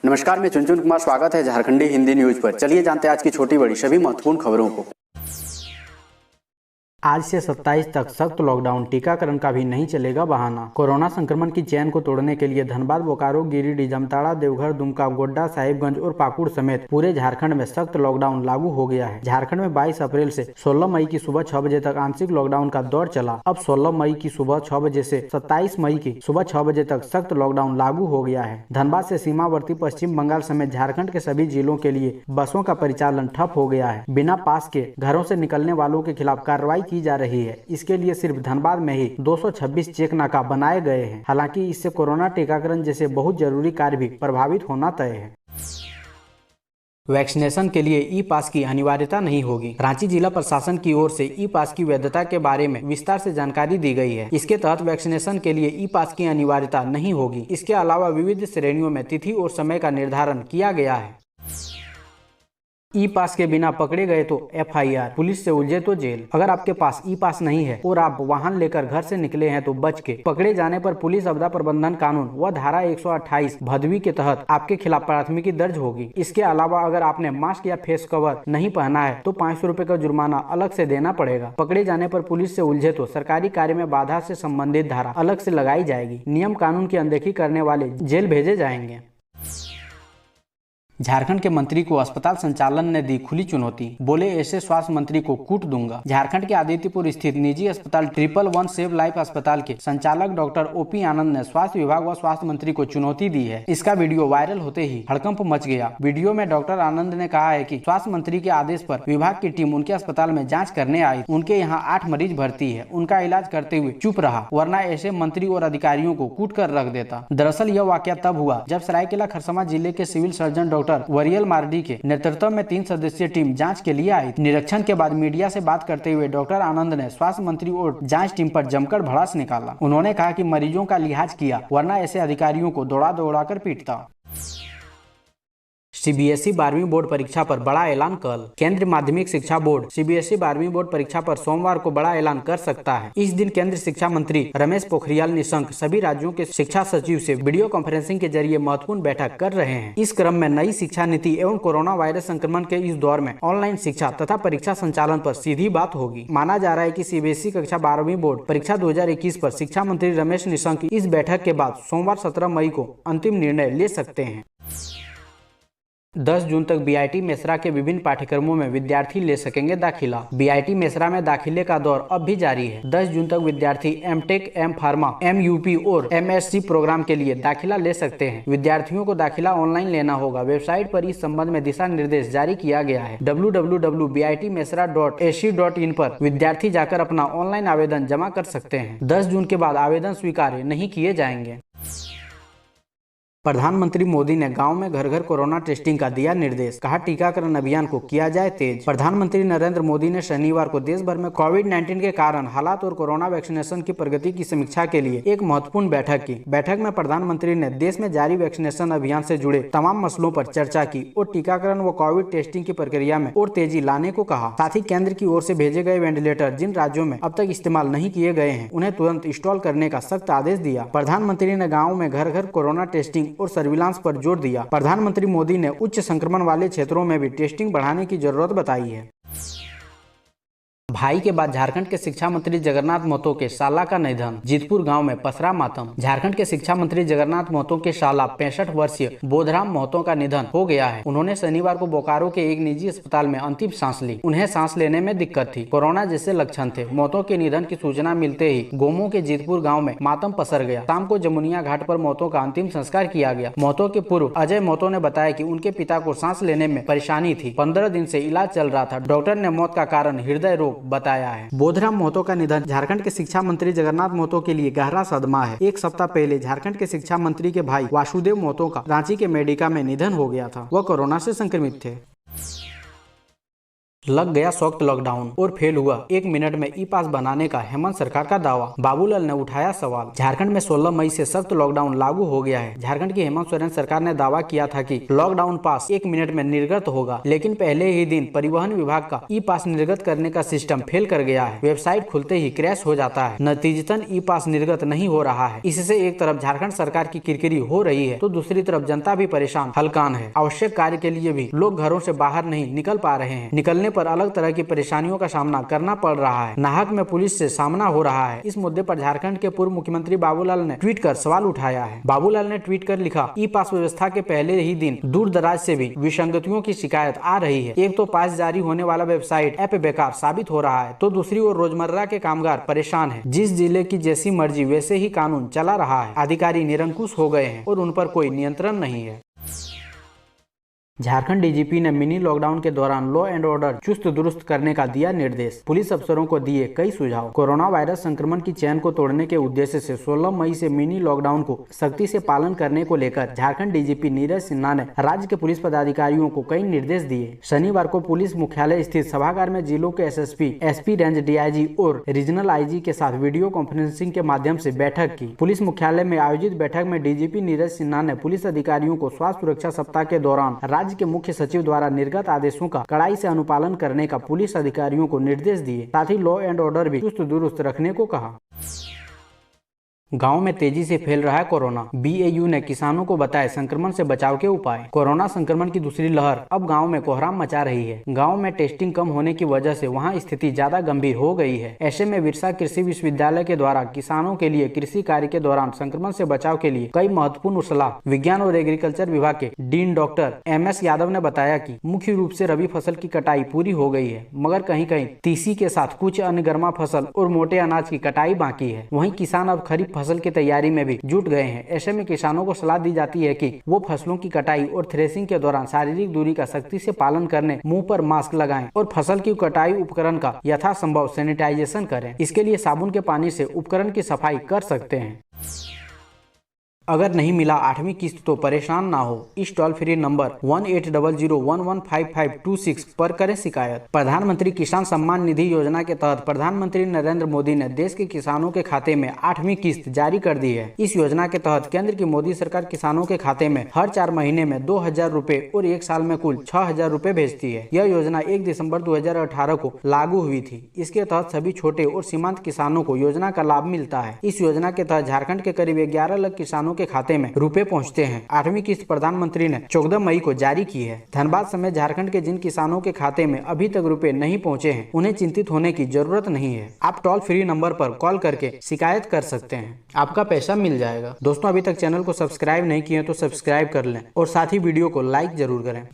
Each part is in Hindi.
नमस्कार, मैं चुनचुन कुमार। स्वागत है झारखंडी हिंदी न्यूज पर। चलिए जानते हैं आज की छोटी बड़ी सभी महत्वपूर्ण खबरों को। आज से 27 तक सख्त लॉकडाउन, टीकाकरण का भी नहीं चलेगा बहाना। कोरोना संक्रमण की चेन को तोड़ने के लिए धनबाद, बोकारो, गिरिडीह, जामताड़ा, देवघर, दुमका, गोड्डा, साहिबगंज और पाकुड़ समेत पूरे झारखंड में सख्त लॉकडाउन लागू हो गया है। झारखंड में 22 अप्रैल से 16 मई की सुबह 6 बजे तक आंशिक लॉकडाउन का दौर चला। अब 16 मई की सुबह 6 बजे से 27 मई की सुबह 6 बजे तक सख्त लॉकडाउन लागू हो गया है। धनबाद से सीमावर्ती पश्चिम बंगाल समेत झारखंड के सभी जिलों के लिए बसों का परिचालन ठप हो गया है। बिना पास के घरों से निकलने वालों के खिलाफ कार्रवाई की जा रही है। इसके लिए सिर्फ धनबाद में ही 226 चेक नाका बनाए गए हैं। हालांकि इससे कोरोना टीकाकरण जैसे बहुत जरूरी कार्य भी प्रभावित होना तय है। वैक्सीनेशन के लिए ई पास की अनिवार्यता नहीं होगी। रांची जिला प्रशासन की ओर से ई पास की वैधता के बारे में विस्तार से जानकारी दी गई है। इसके तहत वैक्सीनेशन के लिए ई पास की अनिवार्यता नहीं होगी। इसके अलावा विविध श्रेणियों में तिथि और समय का निर्धारण किया गया है। ई पास के बिना पकड़े गए तो FIR, पुलिस से उलझे तो जेल। अगर आपके पास ई पास नहीं है और आप वाहन लेकर घर से निकले हैं तो बच के। पकड़े जाने पर पुलिस आपदा प्रबंधन कानून व धारा 128 भदवी के तहत आपके खिलाफ प्राथमिकी दर्ज होगी। इसके अलावा अगर आपने मास्क या फेस कवर नहीं पहना है तो 500 रुपए का जुर्माना अलग से देना पड़ेगा। पकड़े जाने पर पुलिस से उलझे तो सरकारी कार्य में बाधा से संबंधित धारा अलग से लगाई जाएगी। नियम कानून की अनदेखी करने वाले जेल भेजे जाएंगे। झारखंड के मंत्री को अस्पताल संचालन ने दी खुली चुनौती, बोले ऐसे स्वास्थ्य मंत्री को कूट दूंगा। झारखंड के आदित्यपुर स्थित निजी अस्पताल 111 सेव लाइफ अस्पताल के संचालक डॉक्टर OP आनंद ने स्वास्थ्य विभाग व स्वास्थ्य मंत्री को चुनौती दी है। इसका वीडियो वायरल होते ही हड़कंप मच गया। वीडियो में डॉक्टर आनंद ने कहा है कि स्वास्थ्य मंत्री के आदेश पर विभाग की टीम उनके अस्पताल में जाँच करने आई। उनके यहाँ 8 मरीज भर्ती है, उनका इलाज करते हुए चुप रहा, वरना ऐसे मंत्री और अधिकारियों को कूट कर रख देता। दरअसल यह वाकया तब हुआ जब सरायकेला खरसावां जिले के सिविल सर्जन डॉक्टर वरियल मार्डी के नेतृत्व में 3 सदस्यीय टीम जांच के लिए आई। निरीक्षण के बाद मीडिया से बात करते हुए डॉक्टर आनंद ने स्वास्थ्य मंत्री और जांच टीम पर जमकर भड़ास निकाला। उन्होंने कहा कि मरीजों का लिहाज किया, वरना ऐसे अधिकारियों को दौड़ा दौड़ा कर पीटता। CBSE 12वीं बोर्ड परीक्षा पर बड़ा ऐलान कल। केंद्रीय माध्यमिक शिक्षा बोर्ड CBSE 12वीं बोर्ड परीक्षा पर सोमवार को बड़ा ऐलान कर सकता है। इस दिन केंद्रीय शिक्षा मंत्री रमेश पोखरियाल निशंक सभी राज्यों के शिक्षा सचिव से वीडियो कॉन्फ्रेंसिंग के जरिए महत्वपूर्ण बैठक कर रहे हैं। इस क्रम में नई शिक्षा नीति एवं कोरोना वायरस संक्रमण के इस दौर में ऑनलाइन शिक्षा तथा परीक्षा संचालन पर सीधी बात होगी। माना जा रहा है कि CBSE कक्षा 12वीं बोर्ड परीक्षा 2021 पर शिक्षा मंत्री रमेश निशंक इस बैठक के बाद सोमवार 17 मई को अंतिम निर्णय ले सकते हैं। 10 जून तक BIT मेसरा के विभिन्न पाठ्यक्रमों में विद्यार्थी ले सकेंगे दाखिला। BIT मेसरा में दाखिले का दौर अब भी जारी है। 10 जून तक विद्यार्थी M.Tech, M.Pharma, MUP और MSc प्रोग्राम के लिए दाखिला ले सकते हैं। विद्यार्थियों को दाखिला ऑनलाइन लेना होगा। वेबसाइट पर इस संबंध में दिशा निर्देश जारी किया गया है। www.bitmesra.ac.in पर विद्यार्थी जाकर अपना ऑनलाइन आवेदन जमा कर सकते हैं। 10 जून के बाद आवेदन स्वीकार नहीं किए जाएंगे। प्रधानमंत्री मोदी ने गांव में घर घर कोरोना टेस्टिंग का दिया निर्देश, कहा टीकाकरण अभियान को किया जाए तेज। प्रधानमंत्री नरेंद्र मोदी ने शनिवार को देश भर में कोविड-19 के कारण हालात और कोरोना वैक्सीनेशन की प्रगति की समीक्षा के लिए एक महत्वपूर्ण बैठक की। बैठक में प्रधानमंत्री ने देश में जारी वैक्सीनेशन अभियान से जुड़े तमाम मसलों पर चर्चा की और टीकाकरण व कोविड टेस्टिंग की प्रक्रिया में और तेजी लाने को कहा। साथ ही केंद्र की ओर से भेजे गए वेंटिलेटर जिन राज्यों में अब तक इस्तेमाल नहीं किए गए हैं उन्हें तुरंत इंस्टॉल करने का सख्त आदेश दिया। प्रधानमंत्री ने गाँव में घर घर कोरोना टेस्टिंग और सर्विलांस पर जोर दिया। प्रधानमंत्री मोदी ने उच्च संक्रमण वाले क्षेत्रों में भी टेस्टिंग बढ़ाने की जरूरत बताई है। भाई के बाद झारखंड के शिक्षा मंत्री जगन्नाथ महतो के साला का निधन, जीतपुर गांव में पसरा मातम। झारखंड के शिक्षा मंत्री जगन्नाथ महतो के साला 65 वर्षीय बोधराम महतो का निधन हो गया है। उन्होंने शनिवार को बोकारो के एक निजी अस्पताल में अंतिम सांस ली। उन्हें सांस लेने में दिक्कत थी, कोरोना जैसे लक्षण थे। महतो के निधन की सूचना मिलते ही गोमो के जीतपुर गाँव में मातम पसर गया। शाम को जमुनिया घाट पर महतो का अंतिम संस्कार किया गया। महतो के पूर्व अजय महतो ने बताया कि उनके पिता को सांस लेने में परेशानी थी। 15 दिन से इलाज चल रहा था। डॉक्टर ने मौत का कारण हृदय रोग बताया है। बोधराम महतो का निधन झारखंड के शिक्षा मंत्री जगन्नाथ महतो के लिए गहरा सदमा है। एक सप्ताह पहले झारखंड के शिक्षा मंत्री के भाई वासुदेव महतो का रांची के मेडिका में निधन हो गया था। वह कोरोना से संक्रमित थे। लग गया सख्त लॉकडाउन और फेल हुआ 1 मिनट में ई पास बनाने का हेमंत सरकार का दावा। बाबूलाल ने उठाया सवाल। झारखंड में 16 मई से सख्त लॉकडाउन लागू हो गया है। झारखंड की हेमंत सोरेन सरकार ने दावा किया था कि लॉकडाउन पास 1 मिनट में निर्गत होगा, लेकिन पहले ही दिन परिवहन विभाग का ई पास निर्गत करने का सिस्टम फेल कर गया है। वेबसाइट खुलते ही क्रैश हो जाता है। नतीजतन ई पास निर्गत नहीं हो रहा है। इससे एक तरफ झारखंड सरकार की किरकिरी हो रही है तो दूसरी तरफ जनता भी परेशान हलकान है। आवश्यक कार्य के लिए भी लोग घरों से बाहर नहीं निकल पा रहे हैं। निकलने पर अलग तरह की परेशानियों का सामना करना पड़ रहा है। नाहक में पुलिस से सामना हो रहा है। इस मुद्दे पर झारखंड के पूर्व मुख्यमंत्री बाबूलाल ने ट्वीट कर सवाल उठाया है। बाबूलाल ने ट्वीट कर लिखा, ई पास व्यवस्था के पहले ही दिन दूर दराज से भी विसंगतियों की शिकायत आ रही है। एक तो पास जारी होने वाला वेबसाइट ऐप बेकार साबित हो रहा है, तो दूसरी ओर रोजमर्रा के कामगार परेशान है। जिस जिले की जैसी मर्जी वैसे ही कानून चला रहा है। अधिकारी निरंकुश हो गए हैं और उन पर कोई नियंत्रण नहीं है। झारखंड डीजीपी ने मिनी लॉकडाउन के दौरान लॉ एंड ऑर्डर चुस्त दुरुस्त करने का दिया निर्देश। पुलिस अफसरों को दिए कई सुझाव। कोरोना वायरस संक्रमण की चेन को तोड़ने के उद्देश्य से 16 मई से मिनी लॉकडाउन को सख्ती से पालन करने को लेकर झारखंड डीजीपी नीरज सिन्हा ने राज्य के पुलिस पदाधिकारियों को कई निर्देश दिए। शनिवार को पुलिस मुख्यालय स्थित सभागार में जिलों के एसएसपी, एसपी रेंज डीआईजी और रीजनल आईजी के साथ वीडियो कॉन्फ्रेंसिंग के माध्यम से बैठक की। पुलिस मुख्यालय में आयोजित बैठक में डीजीपी नीरज सिन्हा ने पुलिस अधिकारियों को स्वास्थ्य सुरक्षा सप्ताह के दौरान राज्य के मुख्य सचिव द्वारा निर्गत आदेशों का कड़ाई से अनुपालन करने का पुलिस अधिकारियों को निर्देश दिए। साथ ही लॉ एंड ऑर्डर भी चुस्त दुरुस्त रखने को कहा। गांव में तेजी से फैल रहा है कोरोना। बीएयू ने किसानों को बताए संक्रमण से बचाव के उपाय। कोरोना संक्रमण की दूसरी लहर अब गांव में कोहराम मचा रही है। गांव में टेस्टिंग कम होने की वजह से वहां स्थिति ज्यादा गंभीर हो गई है। ऐसे में विरसा कृषि विश्वविद्यालय के द्वारा किसानों के लिए कृषि कार्य के दौरान संक्रमण से बचाव के लिए कई महत्वपूर्ण सलाह विज्ञान और एग्रीकल्चर विभाग के डीन डॉक्टर MS यादव ने बताया कि मुख्य रूप से रबी फसल की कटाई पूरी हो गई है, मगर कहीं कहीं तीसी के साथ कुछ अन्य गर्मा फसल और मोटे अनाज की कटाई बाकी है। वहीं किसान अब खरीफ फसल की तैयारी में भी जुट गए हैं। ऐसे में किसानों को सलाह दी जाती है कि वो फसलों की कटाई और थ्रेसिंग के दौरान शारीरिक दूरी का सख्ती से पालन करने, मुंह पर मास्क लगाएं और फसल की कटाई उपकरण का यथासंभव सैनिटाइजेशन करें। इसके लिए साबुन के पानी से उपकरण की सफाई कर सकते हैं। अगर नहीं मिला 8वीं किस्त तो परेशान ना हो। इस टोल फ्री नंबर 1800115526 पर करें शिकायत। प्रधानमंत्री किसान सम्मान निधि योजना के तहत प्रधानमंत्री नरेंद्र मोदी ने देश के किसानों के खाते में 8वीं किस्त जारी कर दी है। इस योजना के तहत केंद्र की मोदी सरकार किसानों के खाते में हर 4 महीने में 2000 रुपए और 1 साल में कुल 6000 रुपए भेजती है। यह योजना 1 दिसंबर 2018 को लागू हुई थी। इसके तहत सभी छोटे और सीमांत किसानों को योजना का लाभ मिलता है। इस योजना के तहत झारखंड के करीब 11 लाख किसानों के खाते में रुपए पहुंचते हैं। 8वीं किस्त प्रधानमंत्री ने 14 मई को जारी की है। धनबाद समेत झारखंड के जिन किसानों के खाते में अभी तक रुपए नहीं पहुंचे हैं, उन्हें चिंतित होने की जरूरत नहीं है। आप टोल फ्री नंबर पर कॉल करके शिकायत कर सकते हैं। आपका पैसा मिल जाएगा। दोस्तों, अभी तक चैनल को सब्सक्राइब नहीं किए तो सब्सक्राइब कर लें और साथ ही वीडियो को लाइक जरूर करें।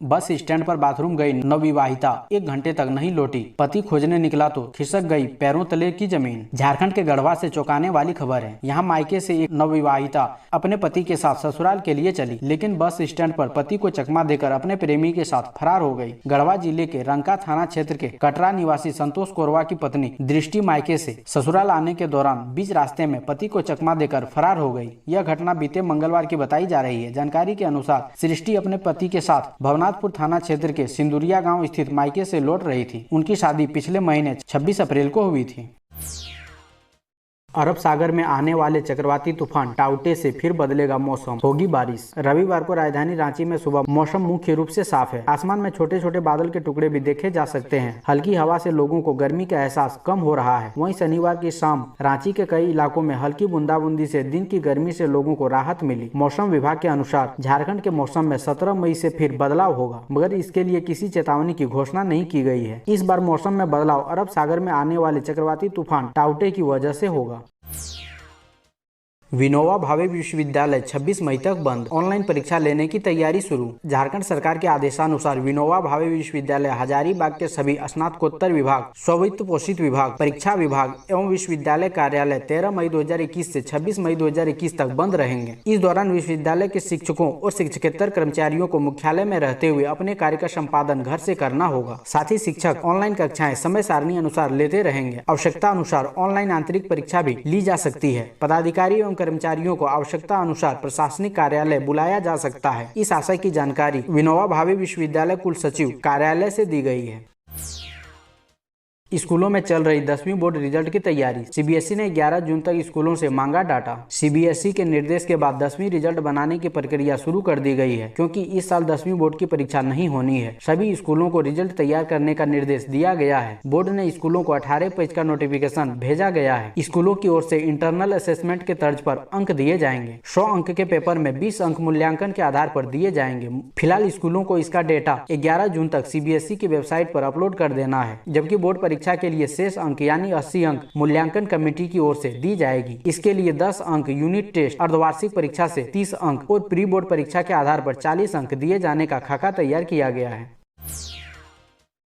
बस स्टैंड पर बाथरूम गई नवविवाहिता 1 घंटे तक नहीं लौटी। पति खोजने निकला तो खिसक गई पैरों तले की जमीन। झारखंड के गढ़वा से चौंकाने वाली खबर है। यहाँ मायके से एक नवविवाहिता अपने पति के साथ ससुराल के लिए चली, लेकिन बस स्टैंड पर पति को चकमा देकर अपने प्रेमी के साथ फरार हो गई। गढ़वा जिले के रंका थाना क्षेत्र के कटरा निवासी संतोष कोरवा की पत्नी दृष्टि मायके से ससुराल आने के दौरान बीच रास्ते में पति को चकमा देकर फरार हो गई। यह घटना बीते मंगलवार की बताई जा रही है। जानकारी के अनुसार सृष्टि अपने पति के साथ भवनाथपुर थाना क्षेत्र के सिंदुरिया गांव स्थित मायके से लौट रही थी। उनकी शादी पिछले महीने 26 अप्रैल को हुई थी। अरब सागर में आने वाले चक्रवाती तूफान टाउटे से फिर बदलेगा मौसम, होगी बारिश। रविवार को राजधानी रांची में सुबह मौसम मुख्य रूप से साफ है। आसमान में छोटे छोटे बादल के टुकड़े भी देखे जा सकते हैं। हल्की हवा से लोगों को गर्मी का एहसास कम हो रहा है। वहीं शनिवार की शाम रांची के कई इलाकों में हल्की बूंदाबूंदी से दिन की गर्मी से लोगों को राहत मिली। मौसम विभाग के अनुसार झारखंड के मौसम में 17 मई से फिर बदलाव होगा, मगर इसके लिए किसी चेतावनी की घोषणा नहीं की गई है। इस बार मौसम में बदलाव अरब सागर में आने वाले चक्रवाती तूफान टाउटे की वजह से होगा। विनोबा भावे विश्वविद्यालय 26 मई तक बंद। ऑनलाइन परीक्षा लेने की तैयारी शुरू। झारखंड सरकार के आदेशानुसार विनोबा भावे विश्वविद्यालय हजारीबाग के सभी स्नातकोत्तर विभाग, स्ववित्त पोषित विभाग, परीक्षा विभाग एवं विश्वविद्यालय कार्यालय 13 मई 2021 से 26 मई 2021 तक बंद रहेंगे। इस दौरान विश्वविद्यालय के शिक्षकों और शिक्षकेतर कर्मचारियों को मुख्यालय में रहते हुए अपने कार्य का संपादन घर से करना होगा। साथ ही शिक्षक ऑनलाइन कक्षाएं समय सारणी अनुसार लेते रहेंगे। आवश्यकता अनुसार ऑनलाइन आंतरिक परीक्षा भी ली जा सकती है। पदाधिकारी एवं एवं कर्मचारियों को आवश्यकता अनुसार प्रशासनिक कार्यालय बुलाया जा सकता है। इस आशय की जानकारी विनोबा भावे विश्वविद्यालय कुल सचिव कार्यालय से दी गई है। स्कूलों में चल रही 10वीं बोर्ड रिजल्ट की तैयारी। सीबीएसई ने 11 जून तक स्कूलों से मांगा डाटा। सीबीएसई के निर्देश के बाद 10वीं रिजल्ट बनाने की प्रक्रिया शुरू कर दी गई है, क्योंकि इस साल 10वीं बोर्ड की परीक्षा नहीं होनी है। सभी स्कूलों को रिजल्ट तैयार करने का निर्देश दिया गया है। बोर्ड ने स्कूलों को 18 पेज का नोटिफिकेशन भेजा गया है। स्कूलों की ओर से इंटरनल असेसमेंट के तर्ज पर अंक दिए जाएंगे। 100 अंक के पेपर में 20 अंक मूल्यांकन के आधार पर दिए जाएंगे। फिलहाल स्कूलों को इसका डेटा 11 जून तक सीबीएसई की वेबसाइट पर अपलोड कर देना है, जबकि बोर्ड परीक्षा के लिए शेष अंक यानी 80 अंक मूल्यांकन कमेटी की ओर से दी जाएगी। इसके लिए 10 अंक यूनिट टेस्ट, अर्धवार्षिक परीक्षा से 30 अंक और प्री बोर्ड परीक्षा के आधार पर 40 अंक दिए जाने का खाका तैयार किया गया है।